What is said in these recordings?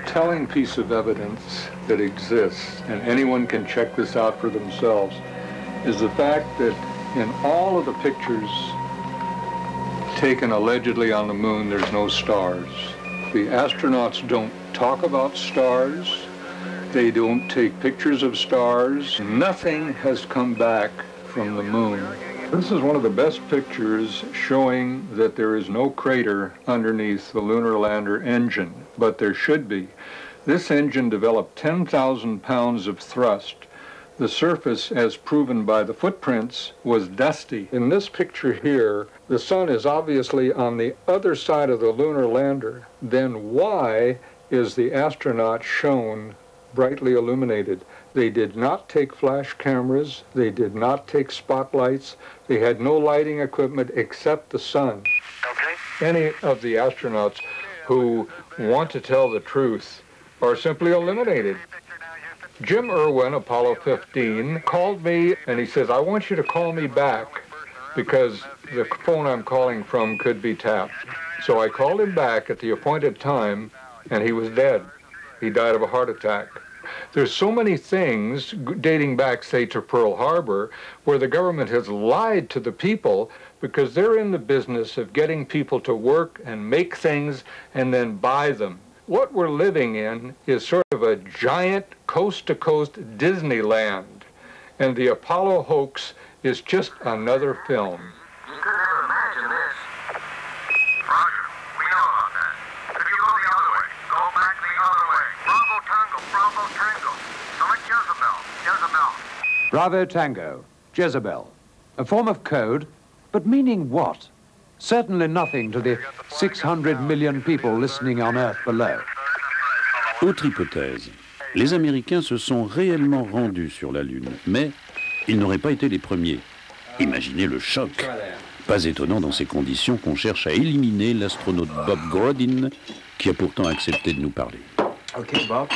telling piece of evidence that exists, and anyone can check this out for themselves, is the fact that in all of the pictures taken allegedly on the moon, there's no stars. The astronauts don't talk about stars. They don't take pictures of stars. Nothing has come back from the moon. This is one of the best pictures showing that there is no crater underneath the lunar lander engine, but there should be. This engine developed 10,000 pounds of thrust. The surface, as proven by the footprints, was dusty. In this picture here, the sun is obviously on the other side of the lunar lander. Then why is the astronaut shown brightly illuminated? They did not take flash cameras. They did not take spotlights. They had no lighting equipment except the sun. Okay. Any of the astronauts who want to tell the truth are simply eliminated. Jim Irwin, Apollo 15, called me and he says, I want you to call me back because the phone I'm calling from could be tapped. So I called him back at the appointed time and he was dead. He died of a heart attack. There's so many things dating back, say, to Pearl Harbor, where the government has lied to the people because they're in the business of getting people to work and make things and then buy them. What we're living in is sort of a giant coast-to-coast Disneyland, and the Apollo hoax is just another film. You could never imagine this. Roger, we know about that. If you go the other way, go back the other way. Bravo Tango. Select Jezebel. Bravo Tango, Jezebel. A form of code, but meaning what? Certainly nothing to the 600 million people listening on Earth below. Autre hypothèse. Les Américains se sont réellement rendus sur la Lune, mais ils n'auraient pas été les premiers. Imaginez le choc. Pas étonnant dans ces conditions qu'on cherche à éliminer l'astronaute Bob Grodin, qui a pourtant accepté de nous parler. Okay, Bob.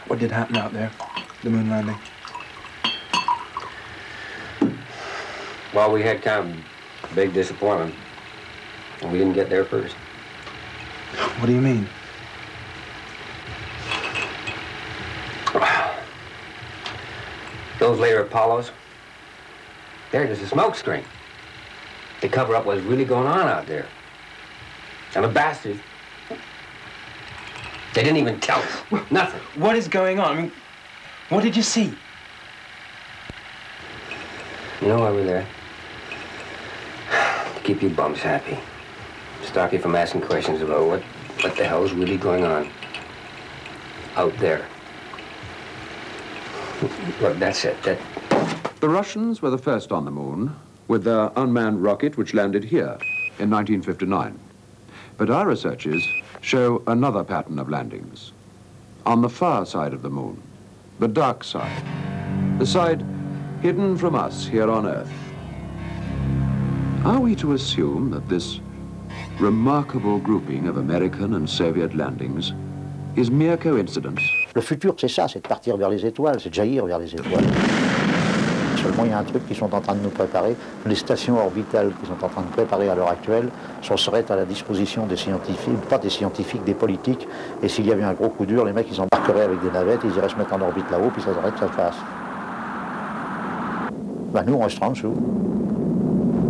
What did happen out there? The moon landing? Well, we had kind of big disappointment. We didn't get there first. What do you mean? Those later Apollos, they're just a smoke screen. They cover up what's really going on out there. And the bastards, they didn't even tell us. Nothing. What is going on? I mean, what did you see? You know why we're there? To keep you bums happy. Stop you from asking questions about what the hell is really going on out there. Look, that's it. The Russians were the first on the moon with their unmanned rocket which landed here in 1959. But our researches show another pattern of landings. On the far side of the moon, the dark side, the side hidden from us here on Earth. Are we to assume that this remarkable grouping of American and Soviet landings is mere coincidence? Le futur, c'est ça, c'est de partir vers les étoiles, c'est de jaillir vers les étoiles. Seulement, il y a un truc qu'ils sont en train de nous préparer. Les stations orbitales qu'ils sont en train de préparer à l'heure actuelle seraient à la disposition des scientifiques, pas des scientifiques, des politiques. Et s'il y avait un gros coup dur, les mecs, ils embarqueraient avec des navettes, ils iraient se mettre en orbite là-haut, puis ça serait que ça fasse. Ben, nous, on restera en dessous.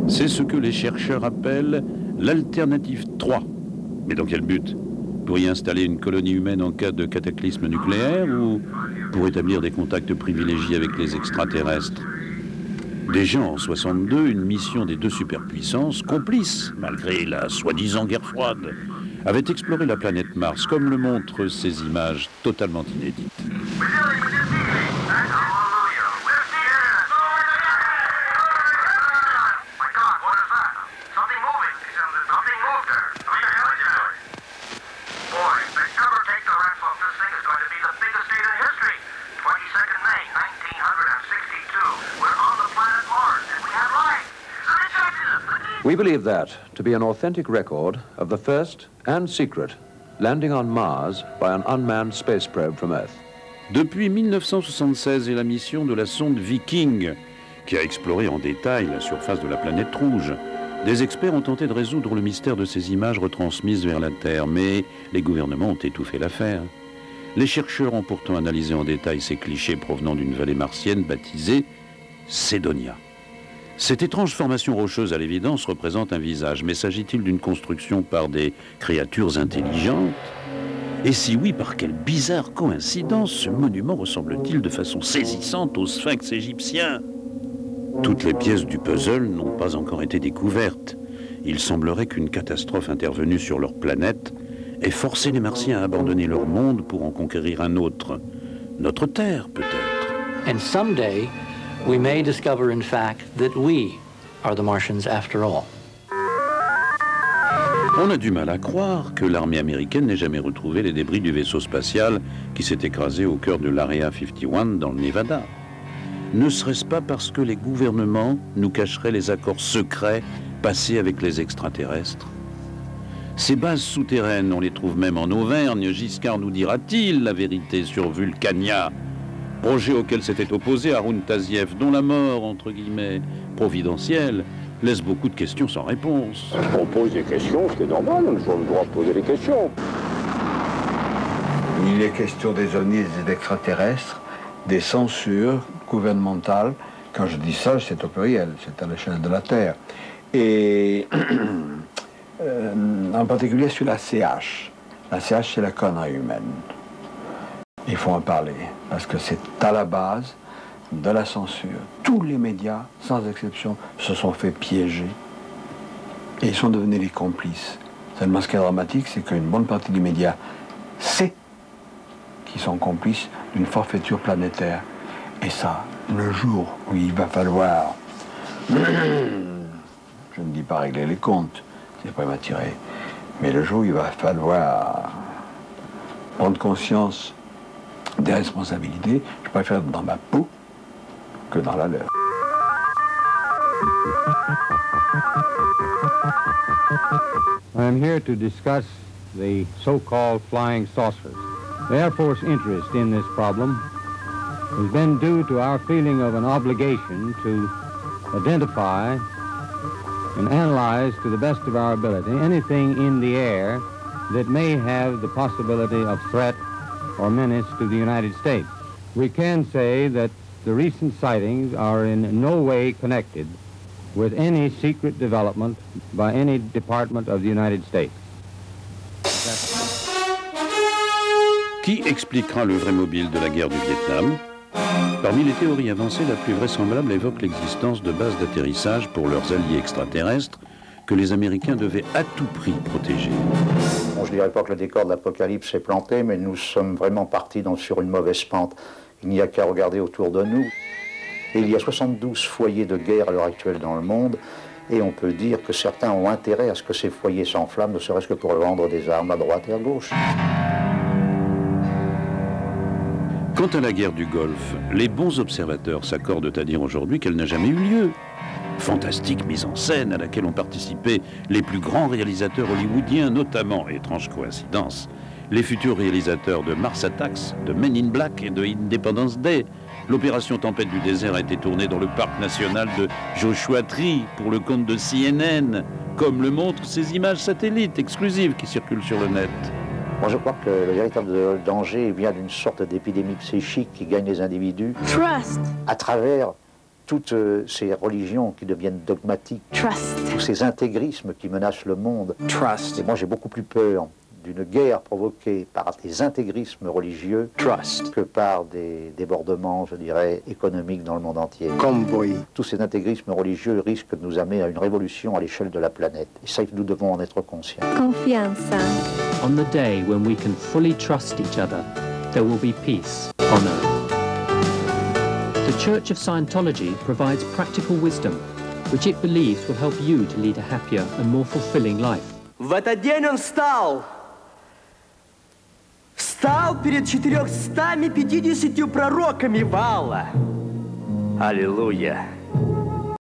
C'est ce que les chercheurs appellent l'alternative 3. Mais dans quel but? Pour y installer une colonie humaine en cas de cataclysme nucléaire ou pour établir des contacts privilégiés avec les extraterrestres? Déjà en 62, une mission des deux superpuissances, complices, malgré la soi-disant guerre froide, avait exploré la planète Mars, comme le montrent ces images totalement inédites. We believe that to be an authentic record of the first and secret landing on Mars by an unmanned space probe from Earth. Depuis 1976 et la mission de la sonde Viking, qui a exploré en détail la surface de la planète rouge, Des experts ont tenté de résoudre le mystère de ces images retransmises vers la Terre, mais les gouvernements ont étouffé l'affaire. Les chercheurs ont pourtant analysé en détail ces clichés provenant d'une vallée martienne baptisée Sédonia. Cette étrange formation rocheuse, à l'évidence, représente un visage, mais s'agit-il d'une construction par des créatures intelligentes? Et si oui, par quelle bizarre coïncidence ce monument ressemble-t-il de façon saisissante au sphinx égyptien? Toutes les pièces du puzzle n'ont pas encore été découvertes. Il semblerait qu'une catastrophe intervenue sur leur planète ait forcé les Martiens à abandonner leur monde pour en conquérir un autre. Notre Terre, peut-être. And someday, we may discover, in fact, that we are the Martians after all. On a du mal à croire que l'armée américaine n'ait jamais retrouvé les débris du vaisseau spatial qui s'est écrasé au cœur de l'Area 51 dans le Nevada. Ne serait-ce pas parce que les gouvernements nous cacheraient les accords secrets passés avec les extraterrestres? Ces bases souterraines, on les trouve même en Auvergne. Giscard nous dira-t-il la vérité sur Vulcania, projet auquel s'était opposé Haroun Taziev, dont la mort, entre guillemets, providentielle, laisse beaucoup de questions sans réponse. On pose des questions, c'est normal, on a le droit de poser des questions. Il est question des ovnis et des extraterrestres, des censures gouvernementales. Quand je dis ça, c'est au pluriel, c'est à l'échelle de la Terre. Et en particulier sur la CH. La CH, c'est la connerie humaine. Il faut en parler, parce que c'est à la base de la censure. Tous les médias, sans exception, se sont fait piéger et ils sont devenus les complices. Seulement, ce qui est dramatique, c'est qu'une bonne partie des médias sait qu'ils sont complices d'une forfaiture planétaire. Et ça, le jour où il va falloir, je ne dis pas régler les comptes, c'est prématuré, mais le jour où il va falloir prendre conscience des responsabilités, je préfère être dans ma peau que dans la leur. I'm here to discuss the so-called flying saucers. The Air Force interest in this problem has been due to our feeling of an obligation to identify and analyze to the best of our ability anything in the air that may have the possibility of threat or menace to the United States. We can say that the recent sightings are in no way connected with any secret development by any department of the United States. Qui expliquera le vrai mobile de la guerre du Vietnam? Parmi les théories avancées, la plus vraisemblable évoque l'existence de bases d'atterrissage pour leurs alliés extraterrestres que les Américains devaient à tout prix protéger. Bon, je ne dirais pas que le décor de l'apocalypse s'est planté, mais nous sommes vraiment partis sur une mauvaise pente. Il n'y a qu'à regarder autour de nous. Et il y a 72 foyers de guerre à l'heure actuelle dans le monde, et on peut dire que certains ont intérêt à ce que ces foyers s'enflamment, ne serait-ce que pour vendre des armes à droite et à gauche. Quant à la guerre du Golfe, les bons observateurs s'accordent à dire aujourd'hui qu'elle n'a jamais eu lieu. Fantastique mise en scène à laquelle ont participé les plus grands réalisateurs hollywoodiens, notamment, étrange coïncidence, les futurs réalisateurs de Mars Attacks, de Men in Black et de Independence Day. L'opération Tempête du désert a été tournée dans le parc national de Joshua Tree pour le compte de CNN, comme le montrent ces images satellites exclusives qui circulent sur le net. Moi, je crois que le véritable danger vient d'une sorte d'épidémie psychique qui gagne les individus à travers toutes ces religions qui deviennent dogmatiques, tous ces intégrismes qui menacent le monde. Et moi, j'ai beaucoup plus peur d'une guerre provoquée par des intégrismes religieux que par des débordements, je dirais, économiques dans le monde entier. Tous ces intégrismes religieux risquent de nous amener à une révolution à l'échelle de la planète. Et ça, nous devons en être conscients. Confianza. On the day when we can fully trust each other, there will be peace on earth. The Church of Scientology provides practical wisdom, which it believes will help you to lead a happier and more fulfilling life. В этот день он встал перед 450 пророками Ваала. Аллилуйя.